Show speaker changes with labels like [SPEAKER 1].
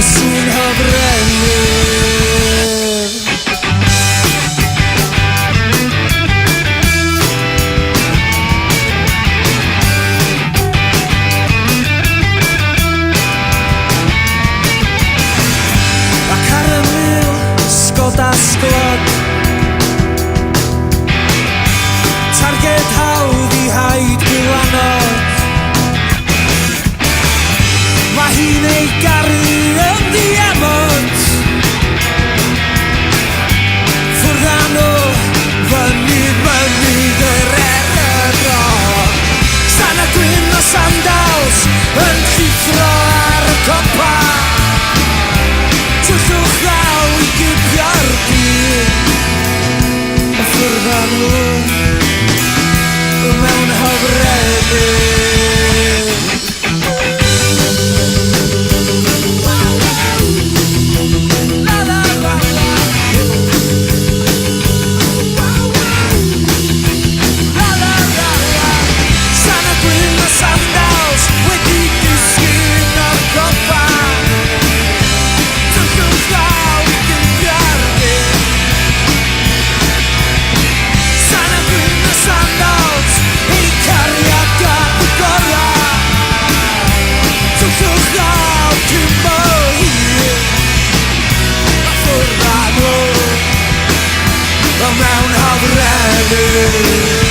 [SPEAKER 1] sy'n hofrennyr. Ac ar y mil Skoda sglod, targed hawdd i haid gwylanod. Mae hi'n ei garu yn ddiamont, ffwrdd â nhw fyny yr eryro. Sana gwyn o sandals yn llithro ar y copa, twllwch ddaw i gipio'r dyn. Ffwrdd â nhw mewn hofrennyr. Mewn hofrennyr.